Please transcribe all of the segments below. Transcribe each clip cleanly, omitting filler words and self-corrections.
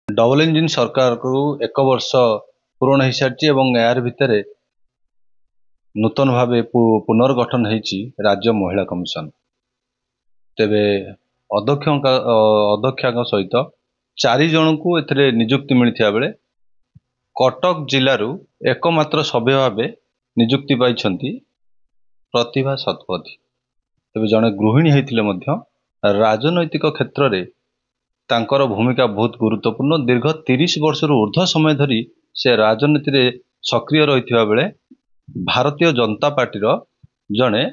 Double engine सरकार को 1 वर्ष पूर्ण हो सारी यार भितर नूतन भाव पुनर्गठन होती राज्य महिला कमिशन। तेबे अध्यक्ष सहित 4 जन को एथिरे नियुक्ति मिलता बेले कटक जिलूर एकमात्र सभ्य भाव नियुक्ति पाई प्रतिभा शतपथी। तेबे जड़े गृहिणी होते राजनैतिक क्षेत्र में तांकर भूमिका बहुत गुरुत्वपूर्ण। दीर्घ 30 वर्ष ऊर्ध्व समय धरी से राजनीति रे सक्रिय रही बेले भारतीय जनता पार्टी जड़े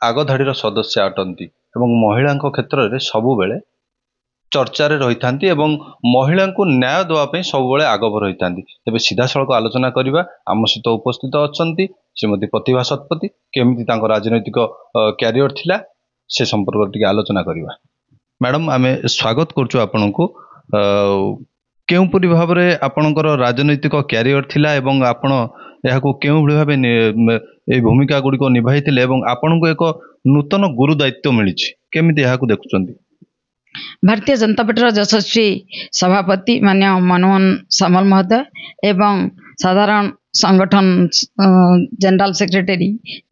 आगधाड़ी सदस्य अटंती एवं महिला क्षेत्र में सबु बेले चर्चा रही था एवं महिला को न्याय देवाई सब आगभर रही था। तेज सीधा सड़क आलोचना करवा आम सहित उपस्थित अच्छा श्रीमती प्रतिभा शतपथी केमी राजनैतिक क्यारियर थिला से संपर्क टी आलोचना करवा। मैडम आम स्वागत करुँ आपण को केउपरि भाव में आपणकर राजनैतिक क्यारियर थिला एवं आपण यह केउ भाव ए भूमिका गुड़िक निभाई आपण को एक नूतन गुरु दायित्व मिली केमी यह देखुं। भारतीय जनता पार्टी यशस्वी सभापति माननीय मनमोहन सामल महोदय एवं साधारण संगठन जनरल सेक्रेटरी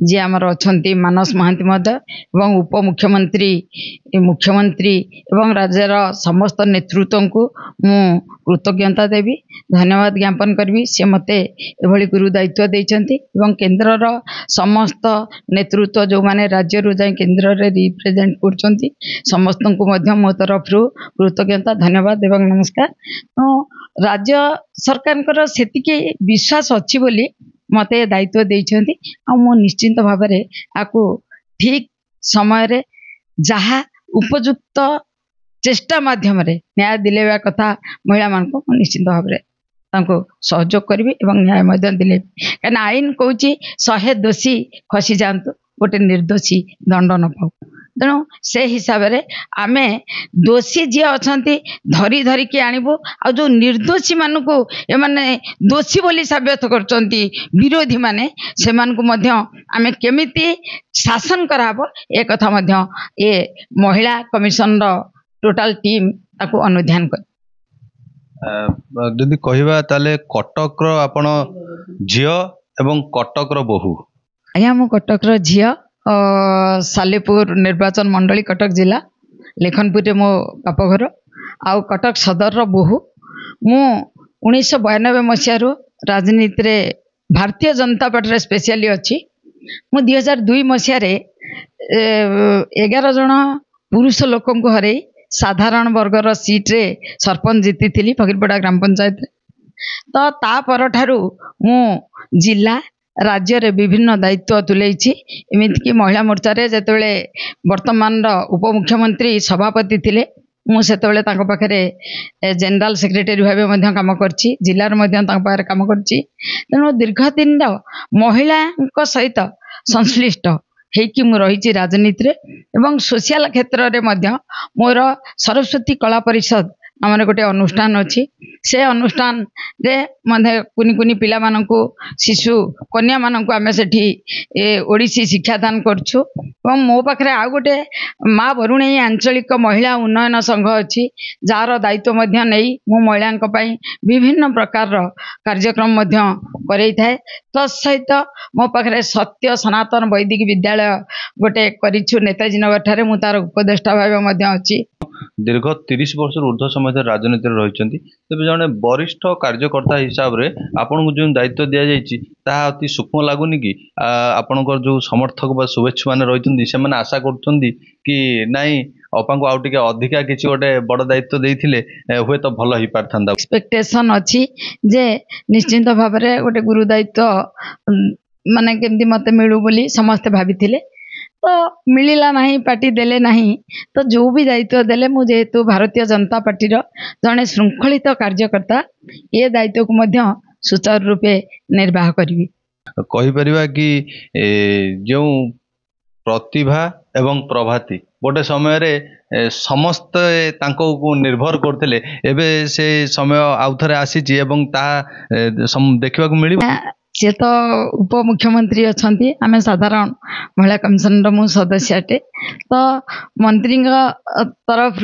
जी आमर अच्छा मानस महांती महोदय एवं उपमुख्यमंत्री मुख्यमंत्री एवं राज्यर समस्त नेतृत्व को मु कृतज्ञता देवी धन्यवाद ज्ञापन करी। सी मते एभली गुरु दायित्व देइछंती एवं केंद्रर समस्त नेतृत्व जो माने राज्य रु जाय केंद्र रे रिप्रेजेंट करछंती समस्त को मध्य मो तरफ कृतज्ञता धन्यवाद एवं नमस्कार। राज्य सरकार सेतिके विश्वास अच्छी बोली मते दायित्व देइछंती आ मो निश्चिंत भाव में आकु ठीक समय रे जहा उपयुक्त चेष्टा माध्यम रे न्याय दिलेवा कथा महिला मान को निश्चिंत भाव में तांको सहयोग करी एवं न्याय मध्य दिले कहना आईन कहूँ 100 दोषी खसी जातु गोटे निर्दोषी दंड न पाऊ। तेणु से हिसाब से आमे दोषी जी अच्छा धरी धरिकी आणबू आ जो निर्दोषी मान को एमाने दोषी बोली साब्यस्त करचंती विरोधी माने से मान को मध्य आमे केमिति शासन कराबो ए कथा मध्य ए महिला कमिशन रो टोटल टीम ताको अनुध्यान कर। जदि कहबा ताले कटक रो आपण झियो एवं कटक रो बहु। आया मु कटक रो झियो सालेपुर निर्वाचन मंडली कटक जिला लेखनपुर मो बापघर आउ कटक सदर रो बहु। मु 1992 मसीह राजनीति रे भारतीय जनता पार्टी रे स्पेशली अच्छी। मु 2002 मसीह 11 जन पुरुष लोक को हरे साधारण वर्गर सीट रे सरपंच जीती थी फकीरपड़ा ग्राम पंचायत रे। तो ता पर ठारू मु जिला राज्य रे विभिन्न दायित्व तुलेछि। एमितिकी महिला मोर्चा रे जेतेबेले वर्तमान उपमुख्यमंत्री सभापति थिले मु सेतेबेले तांको पाखरे जनरल सेक्रेटरी भाबे मध्य काम करछि जिल्लार मध्य तांको पाखरे काम करछि। तेणु दीर्घ दिन महिला सहित संश्लिष्ट हेकि मु रहिछि राजनीति रे एवं सोशल क्षेत्र रे मध्य मोर सरस्वती कला परिषद आमर गोटे अनुष्ठान अच्छी से अनुष्ठान रे मध्य कुनी कुनी पिला माननकु शिशु कन्या माननकु आमे सेठी ओडिसी शिक्षादान करछु। एवं मो पाखरे आ गोटे माँ बरुणेई आंचलिक महिला उन्नयन संघ अच्छी जार दायित्व मध्य नहीं मु महिला पई विभिन्न प्रकार कार्यक्रम मध्य करई थाए। तत्सहित मो पाखरे सत्य सनातन वैदिक विद्यालय गोटे करिछु नेताजी नगर ठारे मु तार उपदेष्टा भाव मध्य अच्छी। दीर्घ 30 वर्ष ऊर्ध्व समय राजनीति रही तेज जड़े वरिष्ठ कार्यकर्ता हिसाब से आपन को जो दायित्व दि जाती अति सूक्ष्म लगुनि कि आपणकर जो समर्थक बा शुभेच्छु मैंने रही से आशा कि नाई अपा को आउटे अधिका किसी गोटे बड़ दायित्व देते हुए तो भल हो पार था। एक्सपेक्टेशन अच्छी जे निश्चिंत भाव में गोटे गुरु दायित्व माने केमती मते मिलू बोली समस्ते भाभी तो मिलला नहीं पार्टी देले नहीं तो जो भी दायित्व देले मु जेहेतु भारतीय जनता पार्टी जड़े श्रृंखलित कार्यकर्ता ये दायित्व को मध्य सुचारू रूपे निर्वाह करी। कहि परिबा कि जो प्रतिभा एवं प्रभाती गोटे समय रे समस्त तांको को निर्भर करथिले एबे से समय आउ थरे आसी छि एवं ता देखिबा को मिलिबा सी तो उपमुख्यमंत्री अच्छा आम साधारण महिला कमिशन मु सदस्य अटे तो मंत्री तरफ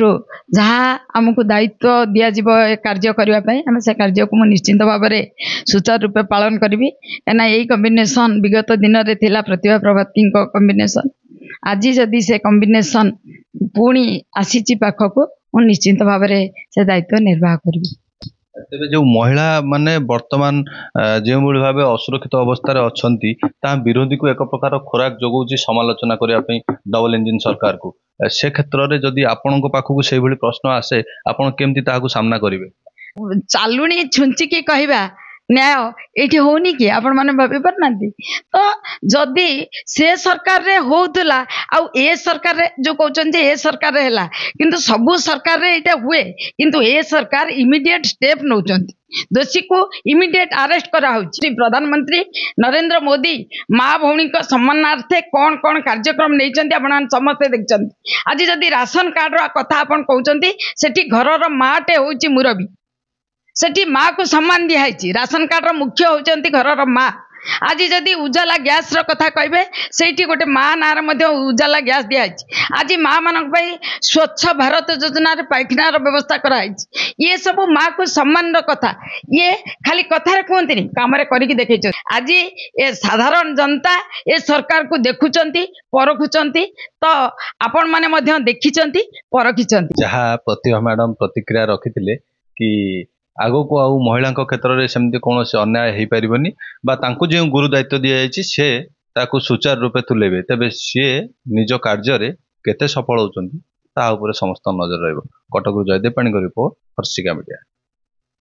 जहाँ आमको दायित्व दिज्व कार्य करने आम से कार्य को निश्चिंत भाव में सुचारू रूपे पालन करी कहीं यही कम्बिनेसन विगत दिन में थिला प्रतिभा प्रभाती कम्बिनेसन आज जदि से कम्बिनेसन पुणी आसी पाखक मु निश्चिंत भाव में से दायित्व निर्वाह करी। तेबे जो महिला माने वर्तमान जो भाव असुरक्षित अवस्था अच्छी विरोधी को एक प्रकार खोराक जगौची समालोचना करने डबल इंजिन सरकार को से क्षेत्र में जदि आपण पाखक से प्रश्न आसे आपण केमती ताहाकू सामना करिवे चालुनी छुंचिकी कहवा न्याय ये होनी कि आपण मैंने भाभी पारना तो जदि से सरकार रे होउतला आउ ए सरकार रे जो कहते ए सरकार रे हैला किंतु सबु सरकार रे इटा हुए किंतु ए सरकार इमीडिएट स्टेप नौचंती दोषी को इमीडिएट अरेस्ट करा होची। प्रधानमंत्री नरेंद्र मोदी माँ भौणी का सम्मानार्थे कौन कौन कार्यक्रम नहीं आपण समस्ते देखते आज जदि राशन कार्ड कथा आपण कहते सेठी घरर माटे होची मुरबी सेठी माँ को सम्मान दिखाई राशन कार्ड मुख्य होती घर माँ आज जदि उजाला गैस कथा कहे से गोटे माँ ना उजाला गैस दिखाई आज माँ मान स्वच्छ भारत योजना पाइखानार व्यवस्था कराई ये सब माँ को सम्मान कथा ये खाली कथार कहते काम करके देखते आज ये साधारण जनता ये सरकार को देखुंट परखुंट तो आपण मैंने देखी परखी जहाँ प्रतिभा मैडम प्रतिक्रिया रखी कि आगो को आउ महिला क्षेत्र में सेमती कौन से अन्याय हो पारबनी जो गुरु दायित्व दि जाएगी से ताकू सुचारू रूपे तुलेबे तेबे सी निज कार्य केते सफल होती समस्त नजर रही। कटक जयदेव पाणीको रिपोर्ट हर्षिका मीडिया।